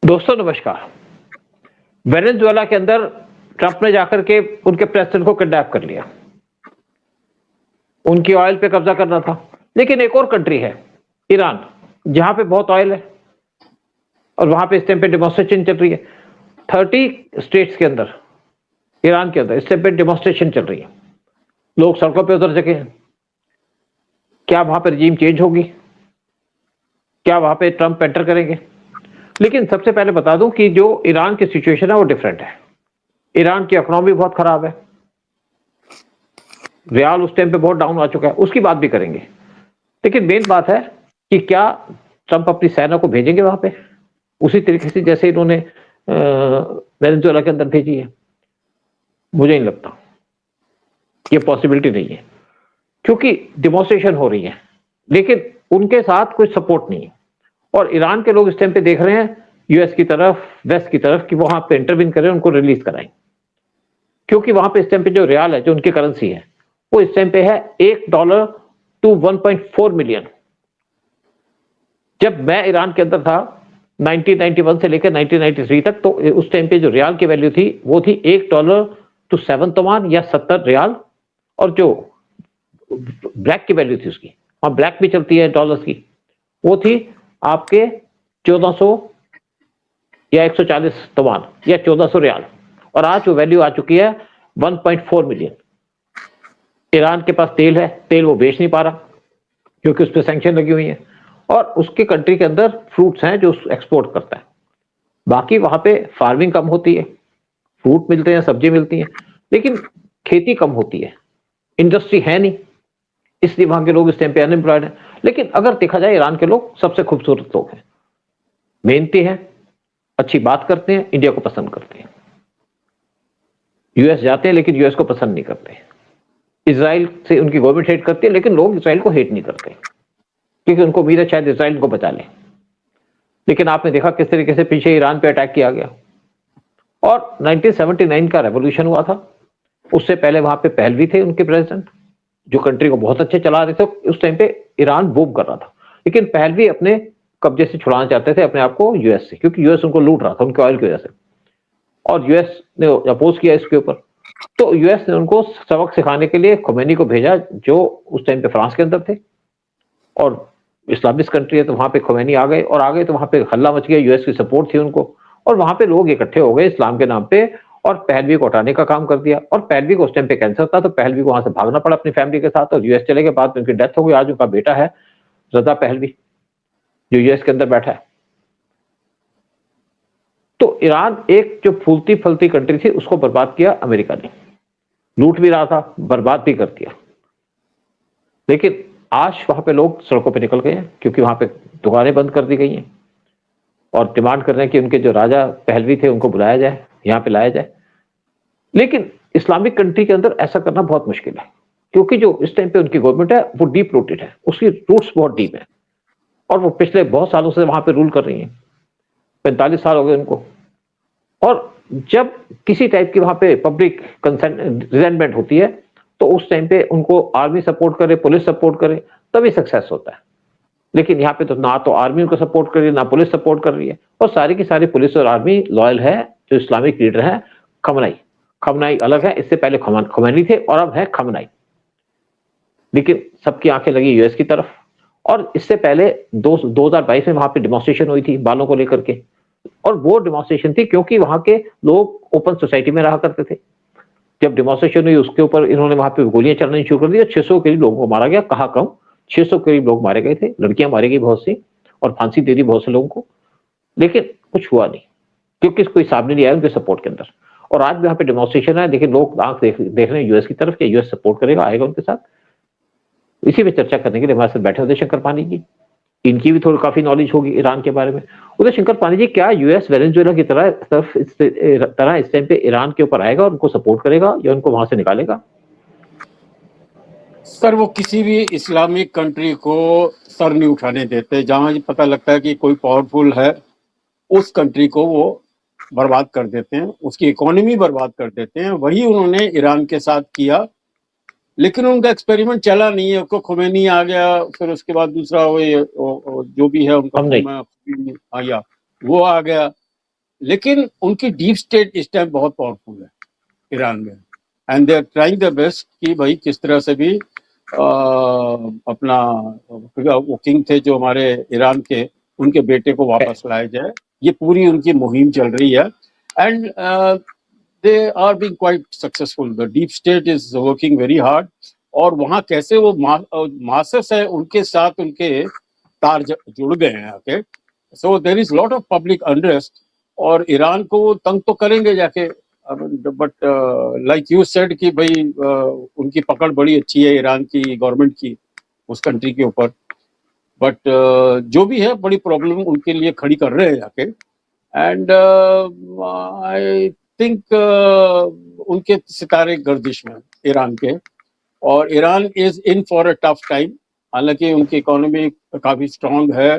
दोस्तों नमस्कार। वेनेजुएला के अंदर ट्रंप ने जाकर के उनके प्रेसिडेंट को किडनैप कर लिया। उनकी ऑयल पे कब्जा करना था। लेकिन एक और कंट्री है ईरान, जहां पे बहुत ऑयल है और वहां पे इस टाइम पे डेमोन्स्ट्रेशन चल रही है। 30 स्टेट्स के अंदर, ईरान के अंदर इस टाइम पे डेमोन्स्ट्रेशन चल रही है। लोग सड़कों पे उतर सके हैं। क्या वहां पे रजीम चेंज होगी? क्या वहां पे ट्रंप एंटर करेंगे? लेकिन सबसे पहले बता दूं कि जो ईरान की सिचुएशन है वो डिफरेंट है। ईरान की इकोनॉमी बहुत खराब है। रियाल उस टाइम पे बहुत डाउन आ चुका है, उसकी बात भी करेंगे। लेकिन मेन बात है कि क्या ट्रंप अपनी सेना को भेजेंगे वहां पे उसी तरीके से जैसे इन्होंने वेनेजुएला के अंदर भेजी है? मुझे नहीं लगता, ये पॉसिबिलिटी नहीं है, क्योंकि डिमॉन्स्ट्रेशन हो रही है लेकिन उनके साथ कोई सपोर्ट नहीं है। और ईरान के लोग इस टाइम पे देख रहे हैं यूएस की तरफ, वेस्ट की तरफ, कि वहां पे इंटरवीन करें, उनको रिलीज कराएं। क्योंकि वहां पे इस टाइम पे जो रियाल है, जो उनकी करेंसी है, वो इस टाइम पे है $1 to 1.4 मिलियन। जब मैं ईरान के अंदर था 1991 से लेकर 1993 तक, तो उस टाइम पे जो रियाल की वैल्यू थी वो थी $1 to 7 तोमान या 70 रियाल। और जो ब्लैक की वैल्यू थी उसकी, वहां ब्लैक भी चलती है डॉलर्स की, वो थी आपके 1400 या 140 तोमान या 1400 रियाल। और आज वो वैल्यू आ चुकी है 1.4 मिलियन। ईरान के पास तेल है, तेल वो बेच नहीं पा रहा क्योंकि उस पर सैंक्शन लगी हुई है। और उसके कंट्री के अंदर फ्रूट्स हैं जो एक्सपोर्ट करता है। बाकी वहां पे फार्मिंग कम होती है, फ्रूट मिलते हैं, सब्जी मिलती है, लेकिन खेती कम होती है, इंडस्ट्री है नहीं, इसलिए वहां के लोग इस टाइम पे अनएम्प्लॉयड हैं। लेकिन अगर देखा जाए, ईरान के लोग सबसे खूबसूरत लोग हैं, मेहनती हैं, अच्छी बात करते हैं, इंडिया को पसंद करते हैं। यूएस जाते हैं लेकिन यूएस को पसंद नहीं करते। इजराइल से उनकी गवर्नमेंट हेट करती है, लेकिन लोग इजराइल को हेट नहीं करते क्योंकि उनको उम्मीद है शायद इजराइल को बचा ले। लेकिन आपने देखा किस तरीके से पीछे ईरान पे अटैक किया गया। और 1979 का रेवोल्यूशन हुआ था, उससे पहले वहां पे पहलवी थे उनके प्रेसिडेंट, जो कंट्री को बहुत अच्छे चला रहे थे। उस टाइम पे ईरान बूम कर रहा था, लेकिन पहलवी अपने कब्जे से छुड़ाना चाहते थे अपने आप को यूएस से, क्योंकि यूएस उनको लूट रहा था उनके ऑयल की वजह से। और यूएस ने अपोज किया इसके ऊपर। तो यूएस ने उनको सबक सिखाने के लिए खोमेनी को भेजा, जो उस टाइम पे फ्रांस के अंदर थे, और इस्लामिस्ट कंट्री है, तो वहां पे खोमेनी आ गए। और आ गए तो वहां पे हल्ला मच गया, यूएस की सपोर्ट थी उनको, और वहां पे लोग इकट्ठे हो गए इस्लाम के नाम पे और पहलवी को हटाने का काम कर दिया। और पहलवी को उस टाइम पे कैंसर था, तो पहलवी को वहां से भागना पड़ा अपनी फैमिली के साथ, और यूएस चले गए। बाद में उनकी डेथ हो गई। आज उनका बेटा है रजा पहलवी, जो यूएस के अंदर बैठा है। तो ईरान एक जो फूलती फलती कंट्री थी, उसको बर्बाद किया अमेरिका ने। लूट भी रहा था, बर्बाद भी कर दिया। लेकिन आज वहां पे लोग सड़कों पे निकल गए हैं, क्योंकि वहां पे दुकानें बंद कर दी गई हैं और डिमांड कर रहे हैं कि उनके जो राजा पहलवी थे उनको बुलाया जाए, यहां पे लाया जाए। लेकिन इस्लामिक कंट्री के अंदर ऐसा करना बहुत मुश्किल है, क्योंकि जो इस टाइम पे उनकी गवर्नमेंट है वो डीप रूटेड है, उसकी रूट्स बहुत डीप है, और वो पिछले बहुत सालों से वहां पे रूल कर रही है। 45 साल हो गए उनको। और जब किसी टाइप की वहां पे पब्लिक रिजेंटमेंट होती है, तो उस टाइम पे उनको आर्मी सपोर्ट करे, पुलिस सपोर्ट करे, तभी सक्सेस होता है। लेकिन यहाँ पे तो ना तो आर्मी उनको सपोर्ट कर रही है, ना पुलिस सपोर्ट कर रही है, और सारी की सारी पुलिस और आर्मी लॉयल है जो इस्लामिक लीडर है खमनाई। खमनाई अलग है, इससे पहले खोमेनी थे, और अब है खमनाई। लेकिन सबकी आंखें लगी यूएस की तरफ। और इससे पहले 2022 में वहां पे डिमॉन्स्ट्रेशन हुई थी बालों को लेकर के, और वो डिमॉन्स्ट्रेशन थी क्योंकि वहां के लोग ओपन सोसाइटी में रहा करते थे। जब डिमॉन्स्ट्रेशन हुई, उसके ऊपर इन्होंने वहां पे गोलियां चलनी शुरू कर दी, 600 करीब लोगों को मारा गया। कहा कम 600 करीब लोग मारे गए थे, लड़कियां मारी गई बहुत सी, और फांसी दे दी बहुत से लोगों को। लेकिन कुछ हुआ नहीं, क्योंकि कोई सामने नहीं आया उनके सपोर्ट के अंदर। और आज भी यहाँ पे डिमॉन्स्ट्रेशन है, लेकिन लोग आंख देख रहे हैं यूएस की तरफ, कि यूएस सपोर्ट करेगा, आएगा उनके साथ। इसी पे चर्चा करने के लिए हमारे साथ बैठे उदय शंकर पानी जी। इनकी भी थोड़ी काफी नॉलेज होगी ईरान के बारे में। उदय शंकर पानी जी, क्या यूएस वेनेजुएला की तरह इस टाइम पे ईरान के ऊपर आएगा और उनको सपोर्ट करेगा, या उनको वहां से निकालेगा? सर, वो किसी भी इस्लामिक कंट्री को सर नहीं उठाने देते। जहां पता लगता है कि कोई पावरफुल है, उस कंट्री को वो बर्बाद कर देते हैं, उसकी इकोनॉमी बर्बाद कर देते हैं। वही उन्होंने ईरान के साथ किया, लेकिन उनका एक्सपेरिमेंट चला नहीं है। उनको खोमेनी आ गया, फिर उसके बाद दूसरा वो जो भी है उनका हम नहीं। आया, वो आ गया। लेकिन उनकी डीप स्टेट इस टाइम बहुत पावरफुल है ईरान में, and they are trying the best कि भाई किस तरह से भी अपना वो किंग थे जो हमारे ईरान के, उनके बेटे को वापस लाया जाए। ये पूरी उनकी मुहिम चल रही है, and they are being quite successful. The deep state is working very hard, और वहाँ कैसे वो मासेस है उनके साथ उनके तार जुड़ गए हैं आके। So there is lot of public unrest, और ईरान को वो तंग तो करेंगे जाके, बट लाइक यू सेड कि भाई उनकी पकड़ बड़ी अच्छी है ईरान की गवर्नमेंट की उस कंट्री के ऊपर, बट जो भी है बड़ी प्रॉब्लम उनके लिए खड़ी कर रहे हैं जाके। एंड आई थिंक उनके सितारे गर्दिश में ईरान के, और Iran is in for a tough time. हालांकि उनकी इकोनॉमी काफी स्ट्रांग है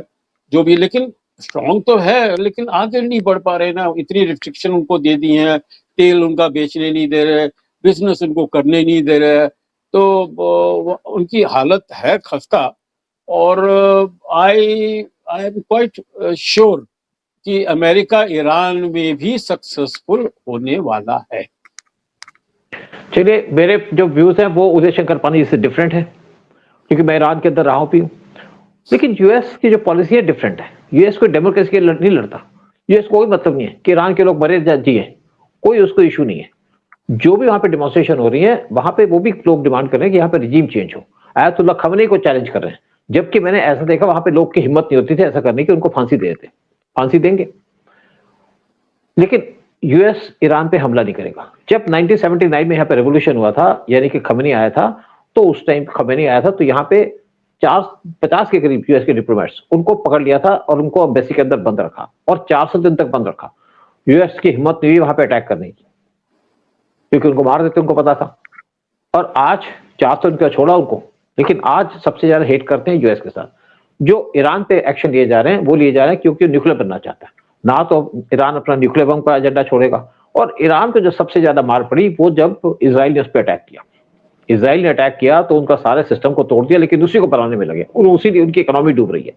जो भी, लेकिन स्ट्रांग तो है लेकिन आगे नहीं बढ़ पा रहे ना, इतनी रिस्ट्रिक्शन उनको दे दी हैं, तेल उनका बेचने नहीं दे रहे, बिजनेस उनको करने नहीं दे रहे, तो उनकी हालत है खस्ता। और आई एम क्वाइट श्योर कि अमेरिका ईरान में भी सक्सेसफुल होने वाला है। चलिए, मेरे जो व्यूज हैं वो उदय शंकर पानी से डिफरेंट है, क्योंकि मैं ईरान के अंदर रहा हूं भी हूं। लेकिन यूएस की जो पॉलिसी है डिफरेंट है। यूएस कोई डेमोक्रेसी के लिए नहीं लड़ता। यूएस को कोई मतलब नहीं है कि ईरान के लोग मरे जिए, कोई उसको इशू नहीं है। जो भी वहां पे डेमोन्स्ट्रेशन हो रही है वहां पे वो भी लोग डिमांड कर रहे हैं कि यहाँ पे रिजीम चेंज हो। आयतुल्लाह खमेनी को चैलेंज कर रहे हैं, जबकि मैंने ऐसा देखा वहां पे लोग की हिम्मत नहीं होती थी ऐसा करने की, उनको फांसी दे देते। फांसी देंगे, लेकिन यूएस ईरान पे हमला नहीं करेगा। जब 1979 में यहाँ पे रेवोल्यूशन हुआ था, यानी कि खमेनी आया था, तो उस टाइम खमेनी आया था तो यहाँ पे 50 के करीब यूएस के डिप्लोमेट्स उनको पकड़ लिया था और उनको एम्बेसी के अंदर बंद रखा, और 400 दिन तक बंद रखा। यूएस की हिम्मत नहीं हुई वहां पे अटैक करने की, क्योंकि उनको मार देते उनको पता था। और आज 400 दिन का छोड़ा उनको, लेकिन आज सबसे ज्यादा हेट करते हैं यूएस के साथ। जो ईरान पे एक्शन लिए जा रहे हैं वो लिए जा रहे हैं क्योंकि न्यूक्लियर बनना चाहता है। ना तो ईरान अपना न्यूक्लियर बम का एजेंडा छोड़ेगा। और ईरान को जो सबसे ज्यादा मार पड़ी वो जब इजराइल ने उस पर अटैक किया। इजराइल ने अटैक किया तो उनका सारे सिस्टम को तोड़ दिया, लेकिन उसी को बनाने में लगे, और उसी उनकी इकोनॉमी डूब रही है।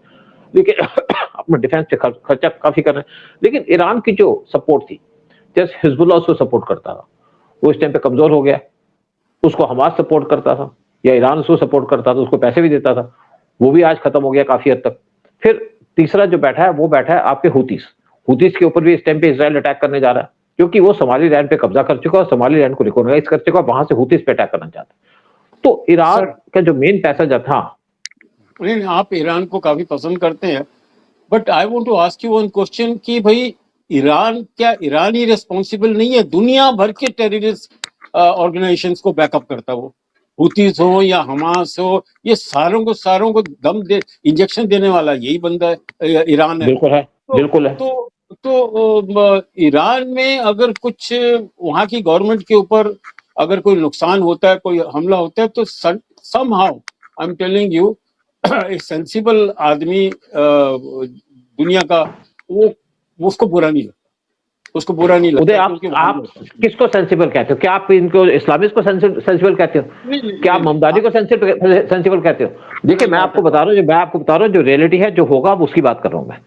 लेकिन अपना डिफेंस पे खर्चा काफी कर रहे हैं। लेकिन ईरान की जो सपोर्ट थी, जैसे हिजबुल्लाह उसको सपोर्ट करता था, वो इस टाइम पे कमजोर हो गया। उसको हमास सपोर्ट करता था, या ईरान उसको सपोर्ट करता था, उसको पैसे भी देता था, वो भी आज खत्म हो गया काफी हद तक। फिर तीसरा जो बैठा है वो बैठा है आपके हुतीस। हुतीस के ऊपर भी इस टाइम पे इजराइल अटैक करने जा रहा है, क्योंकि वो सोमाली लैंड पे कब्जा कर चुका है और सोमाली लैंड को रिकॉग्नाइज कर चुका है, वहां से हुतीस पे अटैक करना चाहता है। तो ईरान का जो मेन पैसा जो था, नहीं, आप ईरान को काफी पसंद करते हैं, but I want to ask you one question कि भाई ईरान, क्या ईरान ही रिस्पॉन्सिबल नहीं है? दुनिया भर के टेररिस्ट ऑर्गेनाइजेशंस को बैकअप करता है वो, हुतीस हो या हमास हो, ये सारों को दम दे इंजेक्शन देने वाला यही बंदा है, ईरान है। बिल्कुल है, बिल्कुल है। तो ईरान में अगर कुछ वहां की गवर्नमेंट के ऊपर अगर कोई नुकसान होता है, कोई हमला होता है, तो somehow I am telling you, एक सेंसिबल आदमी दुनिया का, वो उसको बुरा नहीं लगता, उसको बुरा नहीं लगता। उदय, आप किसको सेंसिबल कहते हो? क्या आप इनको इस्लामिस्ट को सेंसिबल कहते हो? क्या आप ममदानी को सेंसिबल कहते हो? देखिए, मैं आपको बता रहा हूँ जो रियलिटी है, जो होगा उसकी बात कर रहा हूँ मैं।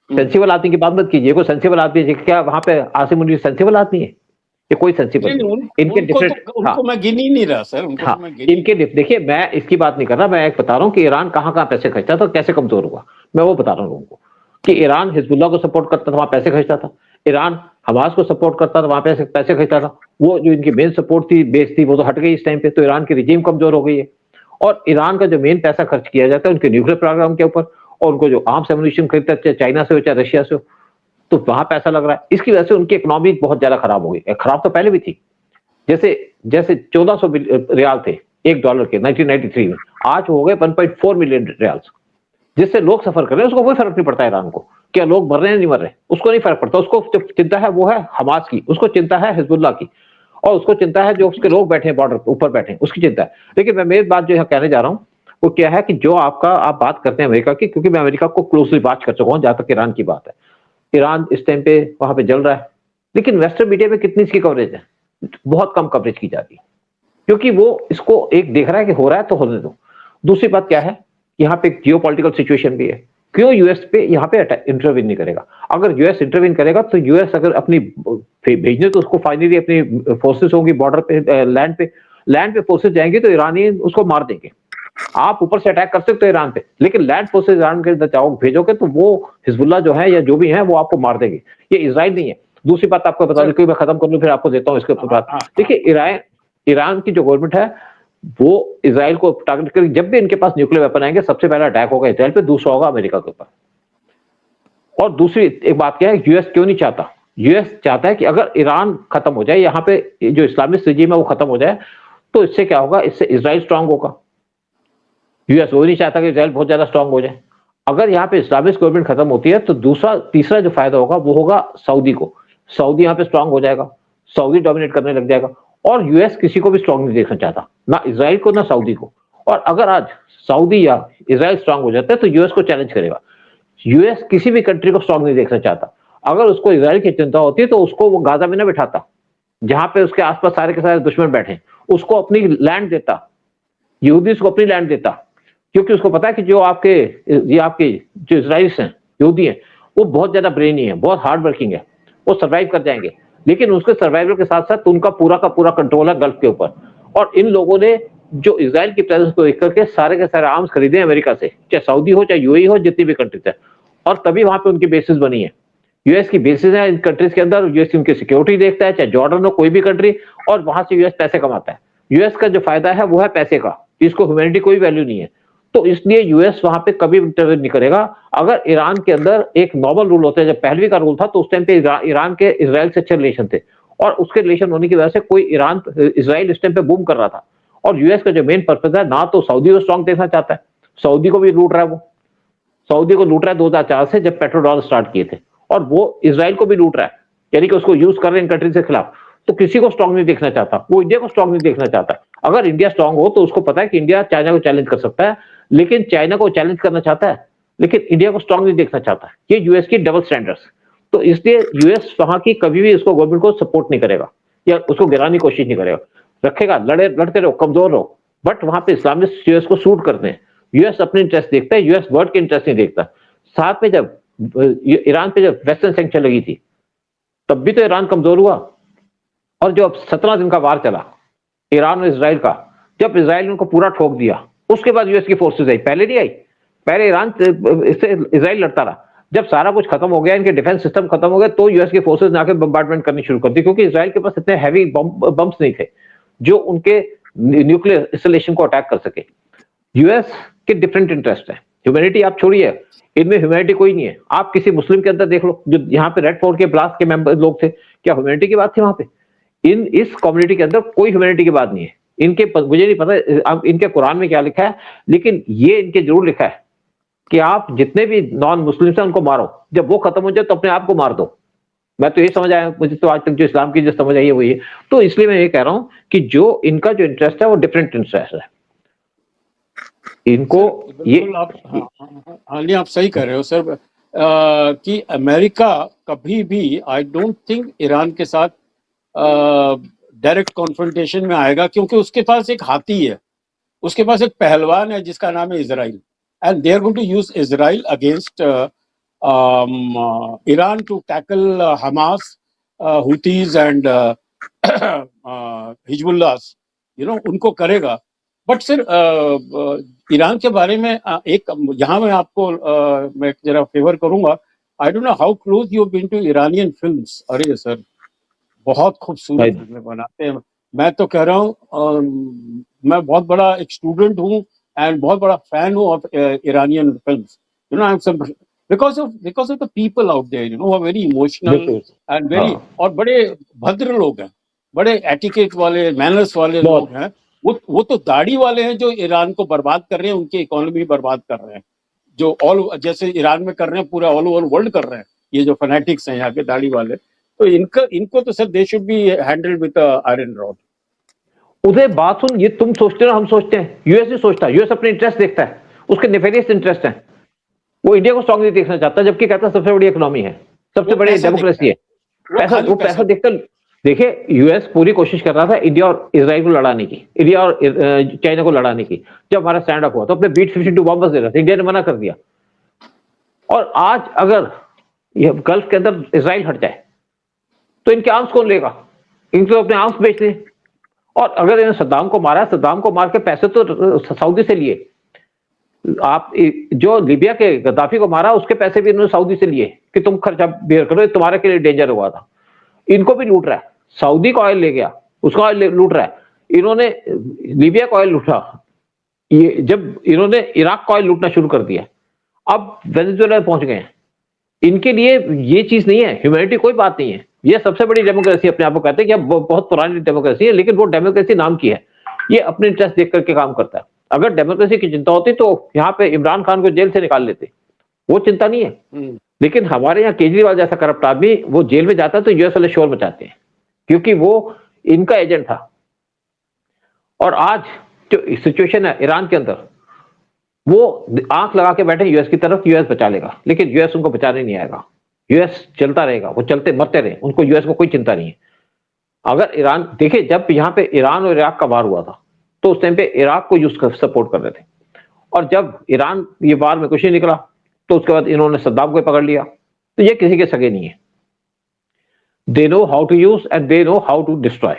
सेंसिबल आदमी की बात मत कीजिए। कोई सेंसिबल आदमी, क्या वहां पे आसिम मुनीर सेंसिबल आदमी है? ये कोई सेंसिबल इनके डिफरेंट, उनको मैं गिन ही नहीं रहा सर, उनको हाँ, इनके देखिए, मैं इसकी बात नहीं कर रहा, मैं एक बता रहा हूँ कि ईरान कहाँ पैसे खर्चता था, कैसे कमजोर हुआ, मैं वो बता रहा हूँ लोगों को। कि ईरान हिजबुल्लाह को सपोर्ट करता था, वहां पैसे खर्चता था। ईरान हमास को सपोर्ट करता था, वहां पैसे खर्चता था। वो जो इनकी मेन सपोर्ट थी, बेस थी, वो तो हट गई इस टाइम पे, तो ईरान की रिजीम कमजोर हो गई है। और ईरान का जो मेन पैसा खर्च किया जाता है उनके न्यूक्लियर प्रोग्राम के ऊपर, और उनको जो आर्म्स एमुनिशन खरीदता है, चाइना से हो चाहे रशिया से हो, तो वहां पैसा लग रहा है। इसकी वजह से उनकी इकोनॉमी बहुत ज्यादा खराब हो गई। खराब तो पहले भी थी। जैसे 1400 रियाल थे $1 के 1993 में, आज हो गए 1.4 मिलियन रियाल्स। जिससे लोग सफर कर रहे हैं उसको कोई फर्क नहीं पड़ता ईरान को, क्या लोग मर रहे हैं नहीं मर रहे, उसको नहीं फर्क पड़ता। उसको जो चिंता है वो है हमास की, उसको चिंता है हिजबुल्लाह की, और उसको चिंता है जो उसके लोग बैठे हैं बॉर्डर ऊपर बैठे हैं, उसकी चिंता है। लेकिन मैं मेरी बात जो यहाँ कहने जा रहा हूँ वो क्या है कि जो आप बात करते हैं अमेरिका की, क्योंकि मैं अमेरिका को क्लोजली बात कर चुका हूँ जहां तक ईरान की बात है। ईरान इस टाइम पे वहां पे जल रहा है, लेकिन वेस्टर्न मीडिया में कितनी इसकी कवरेज है? बहुत कम कवरेज की जाती है, क्योंकि वो इसको एक देख रहा है कि हो रहा है तो होने दो। दूसरी बात क्या है, यहाँ पे जियोपॉलिटिकल सिचुएशन भी है। क्यों यूएस पे यहाँ पे इंटरवीन नहीं करेगा? अगर यूएस इंटरवीन करेगा तो यूएस अगर अपनी भेजने तो उसको फाइनली अपनी फोर्सेस होंगी बॉर्डर पे, लैंड पे फोर्सेस जाएंगे तो ईरानी उसको मार देंगे। आप ऊपर से अटैक कर सकते हो ईरान पे, लेकिन लैंड फोर्सेस ईरान के अंदर जाओ भेजोगे तो वो हिजबुल्लाह जो है या जो भी है वो आपको मार देंगे। ये इजराइल नहीं है। दूसरी बात आपको बता दूं, मैं खत्म कर लूं फिर आपको देता हूं इसके ऊपर। देखिए ईरान की जो गवर्नमेंट है वो इजराइल को टारगेट करेगी। जब भी इनके पास न्यूक्लियर वेपन आएंगे सबसे पहला अटैक होगा इजराइल पे, दूसरा होगा अमेरिका के ऊपर। और दूसरी एक बात क्या है, यूएस क्यों नहीं चाहता? यूएस चाहता है कि अगर ईरान खत्म हो जाए, यहाँ पे जो इस्लामिक रिजीम है वो खत्म हो जाए, तो इससे क्या होगा, इससे इजराइल स्ट्रांग होगा। यूएस वो नहीं चाहता कि इजराइल बहुत ज्यादा स्ट्रांग हो जाए। अगर यहाँ पे इस्लामिक गवर्नमेंट खत्म होती है तो तीसरा जो फायदा होगा वो होगा सऊदी को। सऊदी यहाँ पे स्ट्रांग हो जाएगा, सऊदी डोमिनेट करने लग जाएगा। और यूएस किसी को भी स्ट्रांग नहीं देखना चाहता, ना इजराइल को ना सऊदी को। और अगर आज सऊदी या इजराइल स्ट्रांग हो जाता है तो यूएस को चैलेंज करेगा। यूएस किसी भी कंट्री को स्ट्रांग नहीं देखना चाहता। अगर उसको इजराइल की चिंता होती है तो उसको वो गाजा में ना बिठाता, जहां पे उसके आसपास सारे के सारे दुश्मन बैठे, उसको अपनी लैंड देता, यहूदी को अपनी लैंड देता। क्योंकि उसको पता है कि जो आपके जो इजराइल्स हैं, यहूदी हैं, वो बहुत ज्यादा ब्रेनी है, बहुत हार्ड वर्किंग है, वो सर्वाइव कर जाएंगे। लेकिन उसके सर्वाइवल के साथ साथ उनका पूरा का पूरा कंट्रोल है गल्फ के ऊपर। और इन लोगों ने जो इजराइल की प्रेजेंस को देख करके सारे के सारे आर्म्स खरीदे अमेरिका से, चाहे सऊदी हो चाहे यूएई हो, जितनी भी कंट्रीज है। और तभी वहां पे उनकी बेसिस बनी है। यूएस की बेसिस है इन कंट्रीज के अंदर, यूएस उनकी सिक्योरिटी देखता है, चाहे जॉर्डन हो कोई भी कंट्री, और वहां से यूएस पैसे कमाता है। यूएस का जो फायदा है वो है पैसे का, इसको ह्यूमैनिटी कोई वैल्यू नहीं है। तो इसलिए यूएस वहां पे कभी इंटरवेंट नहीं करेगा। अगर ईरान के अंदर एक नॉर्मल रूल होता है, जब पहलवी का रूल था तो उस टाइम पे ईरान के इजराइल से अच्छे रिलेशन थे, और उसके रिलेशन होने की वजह से कोई इजराइल इस टाइम पे बूम कर रहा था। और यूएस का जो मेन पर्पज है, ना तो सऊदी को स्ट्रांग देखना चाहता है, सऊदी को भी लूट रहा है, वो सऊदी को लूट रहा है 2004 से जब पेट्रो डॉलर स्टार्ट किए थे, और वो इजराइल को भी लूट रहा है, यानी कि उसको यूज कर रहे हैं इन कंट्रीज के खिलाफ। तो किसी को स्ट्रांग नहीं देखना चाहता, वो इंडिया को स्ट्रांग नहीं देखना चाहता। अगर इंडिया स्ट्रांग हो तो उसको पता है कि इंडिया चाइना को चैलेंज कर सकता है, लेकिन चाइना को चैलेंज करना चाहता है, लेकिन इंडिया को स्ट्रांग नहीं देखना चाहता। ये यूएस की डबल स्टैंडर्ड्स। तो इसलिए यूएस वहां की कभी भी इसको गवर्नमेंट को सपोर्ट नहीं करेगा या उसको गिराने की कोशिश नहीं करेगा, रखेगा, लड़ते रहो, कमजोर रहो। बट वहां पे इस्लामिस्ट यूएस को सूट करते हैं। यूएस अपने इंटरेस्ट देखता है, यूएस वर्ल्ड के इंटरेस्ट नहीं देखता। साथ में जब ईरान पे जब वेस्टर्न सैंक्शन लगी थी तब भी तो ईरान कमजोर हुआ। और जो अब 17 दिन का वार चला ईरान और इजराइल का, जब इजराइल ने उनको पूरा ठोक दिया, उसके बाद यूएस की फोर्सेस आई, पहले नहीं आई। पहले ईरान इससे इजराइल लड़ता रहा। जब सारा कुछ खत्म हो गया, इनके डिफेंस सिस्टम खत्म हो गया, तो यूएस की फोर्सेस ने आके बम्बार्डमेंट करनी शुरू कर दी, क्योंकि इजराइल के पास इतने हैवी बम्स नहीं थे जो उनके न्यूक्लियर इंस्टॉलेशन को अटैक कर सके। यूएस के डिफरेंट इंटरेस्ट है। ह्यूमैनिटी आप छोड़िए, इनमें ह्यूमैनिटी कोई नहीं है। आप किसी मुस्लिम के अंदर देख लो, जो यहाँ पे रेड फोर्ट के ब्लास्ट के मेंबर लोग थे, क्या ह्यूमैनिटी की बात थी वहां पे? इस कम्युनिटी के अंदर कोई ह्यूमैनिटी की बात नहीं है। इनके मुझे नहीं पता अब इनके कुरान में क्या लिखा है, लेकिन ये इनके जरूर लिखा है कि आप जितने भी नॉन मुस्लिम हैं उनको मारो, जब वो खत्म हो जाए तो अपने आप को मार दो। मैं तो ये समझ आया, मुझे तो आज तक जो इस्लाम की जो समझ आई है वही है। तो इसलिए मैं ये कह रहा हूं कि जो इनका जो इंटरेस्ट है वो डिफरेंट इंटरेस्ट है। इनको ये आप हाँ नहीं, आप सही कह रहे हो सर, कि अमेरिका कभी भी आई डोंट थिंक ईरान के साथ डायरेक्ट कॉन्फ्रंटेशन में आएगा, क्योंकि उसके पास एक हाथी है, उसके पास एक पहलवान है जिसका नाम है Israel, and they are going to use Israel against Iran to tackle Hamas, Houthis and Hezbollah, उनको करेगा। बट सर ईरान के बारे में एक यहाँ मैं आपको मैं जरा फेवर करूंगा। I don't know how close you been to Iranian films. अरे सर बहुत खूबसूरत फिल्में बनाते हैं। मैं तो कह रहा हूँ मैं बहुत बड़ा एक स्टूडेंट हूँ एंड बहुत बड़ा फैन हूँ of Iranian films. I am because of the people out there, who are very emotional and very और बड़े भद्र लोग हैं, बड़े एटिकेट वाले, मैनर्स वाले लोग हैं। वो तो दाढ़ी वाले हैं जो ईरान को बर्बाद कर रहे हैं, उनकी इकोनॉमी बर्बाद कर रहे हैं, जो जैसे ईरान में कर रहे हैं पूरा ऑल ओवर वर्ल्ड कर रहे हैं। ये जो फैनेटिक्स हैं यहाँ के दाढ़ी वाले, तो इनको तो sir they should be handled with iron rod. Uday बात सुन, ये तुम सोचते हो हम सोचते हैं, यूएस भी सोचता है। यूएस अपने इंटरेस्ट देखता है, उसके नेफेरियस इंटरेस्ट है। वो इंडिया को स्ट्रांग नहीं देखना चाहता, जबकि कहता है सबसे बड़ी इकोनॉमी है, सबसे बड़ी डेमोक्रेसी है। वो पैसा देखता। देखिए यूएस पूरी कोशिश कर रहा था इंडिया और इजराइल को लड़ाने की, इंडिया और चाइना को लड़ाने की। जब हमारा स्टैंड अप हुआ तो अपने बीट 52 बॉम्बर्स दे रहा था, इंडिया ने मना कर दिया। और आज अगर ये गल्फ के अंदर इजराइल हट जाए तो इनके आर्म्स कौन लेगा? इनको अपने आर्म्स बेच दें। और अगर इन्होंने सद्दाम को मारा, सद्दाम को मार के पैसे तो सऊदी से लिए। आप जो लीबिया के गद्दाफी को मारा उसके पैसे भी इन्होंने सऊदी से लिए कि तुम खर्चा बेयर करो, तुम्हारे के लिए डेंजर हुआ था। इनको भी लूट रहा है। सऊदी का ऑयल ले गया, उसका ऑयल लूट रहा है। इन्होंने लीबिया का ऑयल लूटा, ये जब इन्होंने इराक का ऑयल लूटना शुरू कर दिया, अब वेनेजुएला पहुंच गए हैं। इनके लिए ये चीज नहीं है, ह्यूमैनिटी कोई बात नहीं है। ये सबसे बड़ी डेमोक्रेसी अपने आप को कहते हैं कि अब बहुत पुरानी डेमोक्रेसी है, लेकिन वो डेमोक्रेसी नाम की है। ये अपने इंटरेस्ट देख करके काम करता है। अगर डेमोक्रेसी की चिंता होती तो यहाँ पे इमरान खान को जेल से निकाल लेते, वो चिंता नहीं है। लेकिन हमारे यहाँ केजरीवाल जैसा करप्ट आदमी वो जेल में जाता है तो यूएस वाले शोर मचाते हैं, क्योंकि वो इनका एजेंट था। और आज जो सिचुएशन है ईरान के अंदर, वो आंख लगा के बैठे यूएस की तरफ, यूएस बचा लेगा, लेकिन यूएस उनको बचाने नहीं आएगा। यूएस चलता रहेगा, वो चलते मरते रहे, उनको यूएस को कोई चिंता नहीं है। अगर ईरान देखिए, जब यहाँ पे ईरान और इराक का वार हुआ था तो उस टाइम पे इराक को यूज कर सपोर्ट कर रहे थे, और जब ईरान ये वार में कुछ नहीं निकला तो उसके बाद इन्होंने सद्दाम को पकड़ लिया। तो ये किसी के सगे नहीं है। They know how to use and they know how to destroy.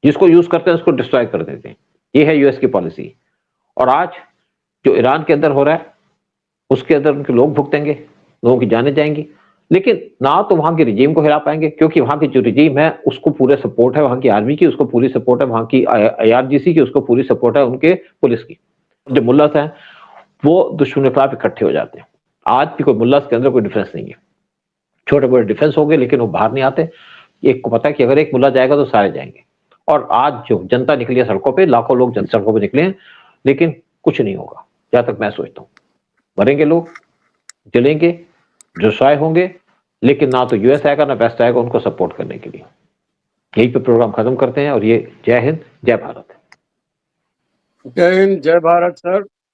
जिसको यूज करते हैं उसको डिस्ट्रॉय कर देते हैं। ये है यूएस की पॉलिसी। और आज जो ईरान के अंदर हो रहा है उसके अंदर उनके लोग भुगतेंगे, लोगों की जाने जाएंगी, लेकिन ना तो वहां के रिजीम को हिला पाएंगे, क्योंकि वहां की जो रिजीम है उसको पूरे सपोर्ट है वहां की आर्मी की, उसको पूरी सपोर्ट है वहां की IRGC की, उसको पूरी सपोर्ट है उनके पुलिस की। जो मुल्लास हैं वो दुश्मन के खिलाफ इकट्ठे हो जाते हैं। आज भी कोई मुल्लास के अंदर कोई डिफेंस नहीं है। छोटे बड़े डिफेंस हो गए लेकिन वो बाहर नहीं आते। एक को पता है कि अगर एक मुल्ला जाएगा तो सारे जाएंगे। और आज जो जनता निकली है सड़कों पे, लाखों लोग सड़कों पे निकले हैं, लेकिन कुछ नहीं होगा जहां तक मैं सोचता हूँ। मरेंगे लोग, जलेंगे, डिस्ट्रॉय होंगे, लेकिन ना तो यूएस आएगा ना वेस्ट आएगा उनको सपोर्ट करने के लिए। यहीं पे प्रोग्राम खत्म करते हैं। और ये जय हिंद, जय भारत। जय हिंद, जय भारत सर।